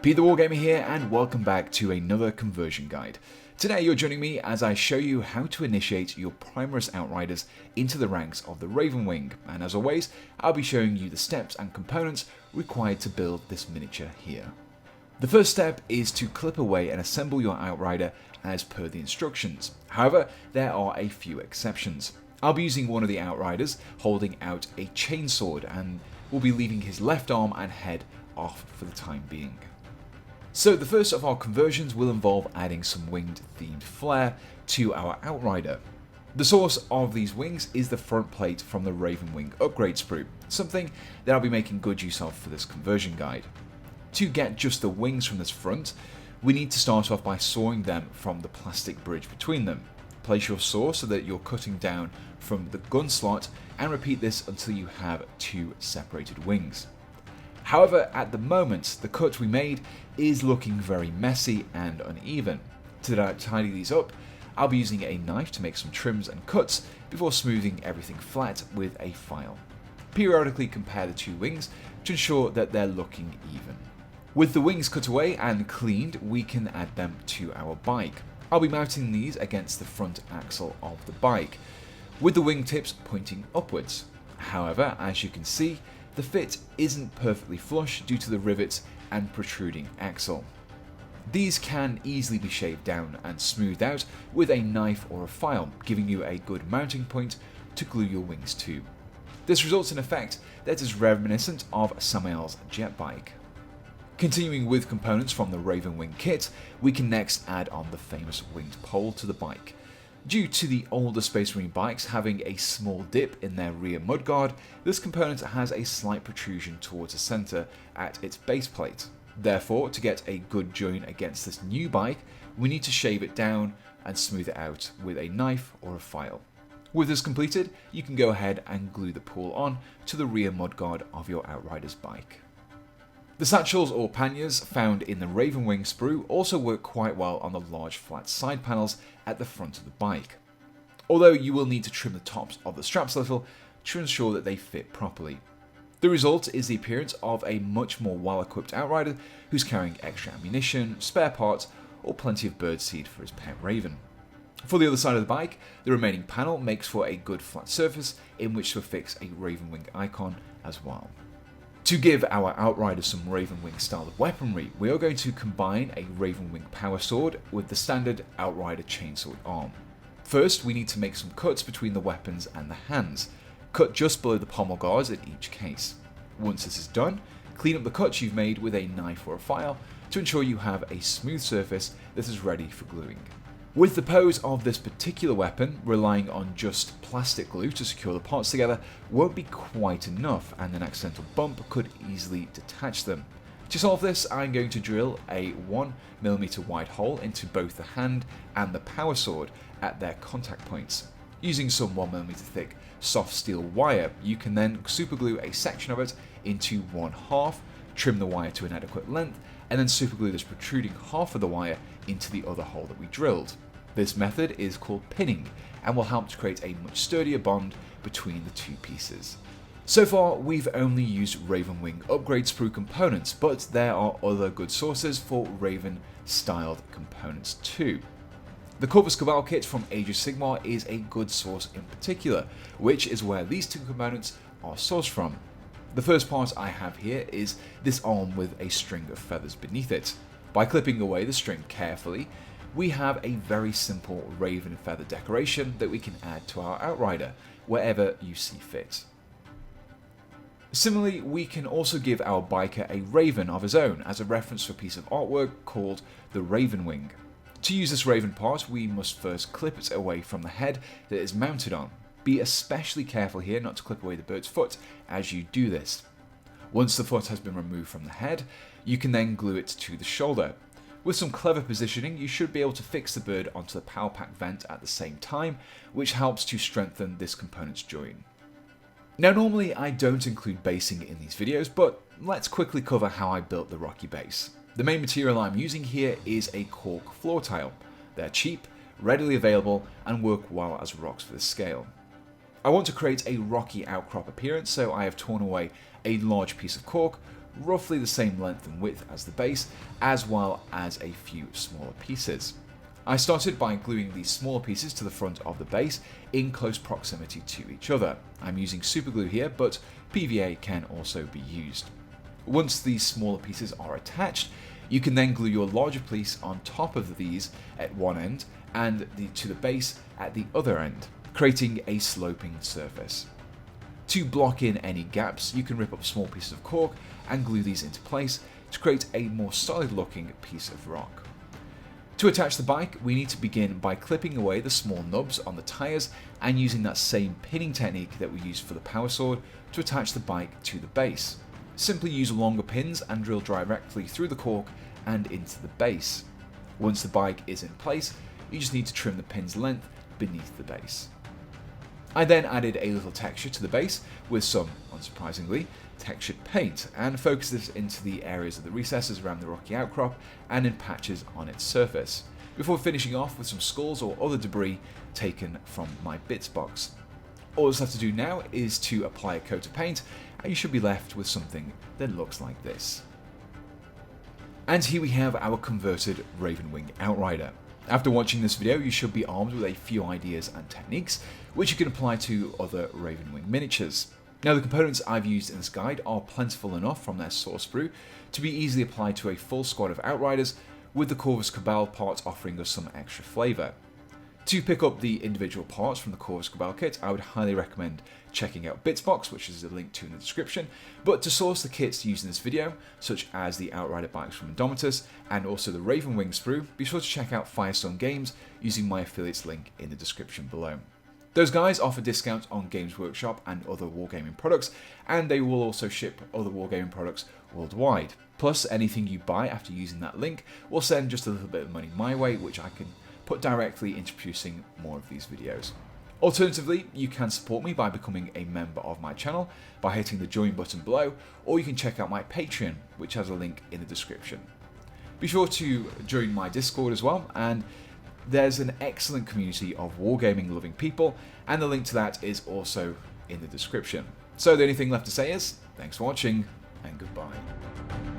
Pete the Wargamer here, and welcome back to another conversion guide. Today you're joining me as I show you how to initiate your Primaris Outriders into the ranks of the Ravenwing, and as always, I'll be showing you the steps and components required to build this miniature here. The first step is to clip away and assemble your Outrider as per the instructions. However, there are a few exceptions. I'll be using one of the Outriders holding out a chainsword and will be leaving his left arm and head off for the time being. So the first of our conversions will involve adding some winged themed flair to our Outrider. The source of these wings is the front plate from the Ravenwing upgrade sprue, something that I'll be making good use of for this conversion guide. To get just the wings from this front, we need to start off by sawing them from the plastic bridge between them. Place your saw so that you're cutting down from the gun slot and repeat this until you have two separated wings. However, at the moment, the cut we made is looking very messy and uneven. To tidy these up, I'll be using a knife to make some trims and cuts before smoothing everything flat with a file. Periodically compare the two wings to ensure that they're looking even. With the wings cut away and cleaned, we can add them to our bike. I'll be mounting these against the front axle of the bike, with the wingtips pointing upwards. However, as you can see, the fit isn't perfectly flush due to the rivets and protruding axle. These can easily be shaved down and smoothed out with a knife or a file, giving you a good mounting point to glue your wings to. This results in an effect that is reminiscent of Samael's jet bike. Continuing with components from the Ravenwing kit, we can next add on the famous winged pole to the bike. Due to the older Space Marine bikes having a small dip in their rear mudguard, this component has a slight protrusion towards the centre at its base plate. Therefore, to get a good join against this new bike, we need to shave it down and smooth it out with a knife or a file. With this completed, you can go ahead and glue the pole on to the rear mudguard of your Outrider's bike. The satchels or panniers found in the Ravenwing sprue also work quite well on the large flat side panels at the front of the bike, although you will need to trim the tops of the straps a little to ensure that they fit properly. The result is the appearance of a much more well-equipped Outrider who's carrying extra ammunition, spare parts, or plenty of birdseed for his pet raven. For the other side of the bike, the remaining panel makes for a good flat surface in which to affix a Ravenwing icon as well. To give our Outrider some Ravenwing style of weaponry, we are going to combine a Ravenwing power sword with the standard Outrider chainsword arm. First, we need to make some cuts between the weapons and the hands. Cut just below the pommel guards in each case. Once this is done, clean up the cuts you've made with a knife or a file to ensure you have a smooth surface that is ready for gluing. With the pose of this particular weapon, relying on just plastic glue to secure the parts together won't be quite enough, and an accidental bump could easily detach them. To solve this, I'm going to drill a 1mm wide hole into both the hand and the power sword at their contact points. Using some 1mm thick soft steel wire, you can then superglue a section of it into one half, trim the wire to an adequate length, and then superglue this protruding half of the wire into the other hole that we drilled. This method is called pinning and will help to create a much sturdier bond between the two pieces. So far, we've only used Ravenwing upgrade sprue components, but there are other good sources for Raven-styled components too. The Corvus Cabal kit from Age of Sigmar is a good source in particular, which is where these two components are sourced from. The first part I have here is this arm with a string of feathers beneath it. By clipping away the string carefully, we have a very simple raven feather decoration that we can add to our Outrider wherever you see fit. Similarly, we can also give our biker a raven of his own as a reference to a piece of artwork called the Ravenwing. To use this raven part, we must first clip it away from the head that it is mounted on. Be especially careful here not to clip away the bird's foot as you do this. Once the foot has been removed from the head, you can then glue it to the shoulder. With some clever positioning, you should be able to fix the bird onto the power pack vent at the same time, which helps to strengthen this component's join. Now normally I don't include basing in these videos, but let's quickly cover how I built the rocky base. The main material I'm using here is a cork floor tile. They're cheap, readily available, and work well as rocks for the scale. I want to create a rocky outcrop appearance, so I have torn away a large piece of cork, roughly the same length and width as the base, as well as a few smaller pieces. I started by gluing these smaller pieces to the front of the base in close proximity to each other. I'm using super glue here, but PVA can also be used. Once these smaller pieces are attached, you can then glue your larger piece on top of these at one end and to the base at the other end, creating a sloping surface. To block in any gaps, you can rip up small pieces of cork and glue these into place to create a more solid looking piece of rock. To attach the bike, we need to begin by clipping away the small nubs on the tyres and using that same pinning technique that we used for the power sword to attach the bike to the base. Simply use longer pins and drill directly through the cork and into the base. Once the bike is in place, you just need to trim the pin's length beneath the base. I then added a little texture to the base with some, unsurprisingly, textured paint and focused this into the areas of the recesses around the rocky outcrop and in patches on its surface, before finishing off with some skulls or other debris taken from my bits box. All you have to do now is to apply a coat of paint and you should be left with something that looks like this. And here we have our converted Ravenwing Outrider. After watching this video, you should be armed with a few ideas and techniques, which you can apply to other Ravenwing miniatures. Now, the components I've used in this guide are plentiful enough from their source brew to be easily applied to a full squad of Outriders, with the Corvus Cabal parts offering us some extra flavour. To pick up the individual parts from the Corvus Cabal kit, I would highly recommend checking out Bitsbox, which is a link to in the description, but to source the kits used in this video, such as the Outrider bikes from Indomitus and also the Ravenwing sprue, be sure to check out Firestone Games using my affiliates link in the description below. Those guys offer discounts on Games Workshop and other wargaming products, and they will also ship other wargaming products worldwide. Plus, anything you buy after using that link will send just a little bit of money my way, which I can put directly into producing more of these videos. Alternatively, you can support me by becoming a member of my channel by hitting the join button below, or you can check out my Patreon, which has a link in the description. Be sure to join my Discord as well, and there's an excellent community of wargaming loving people, and the link to that is also in the description. So the only thing left to say is, thanks for watching, and goodbye.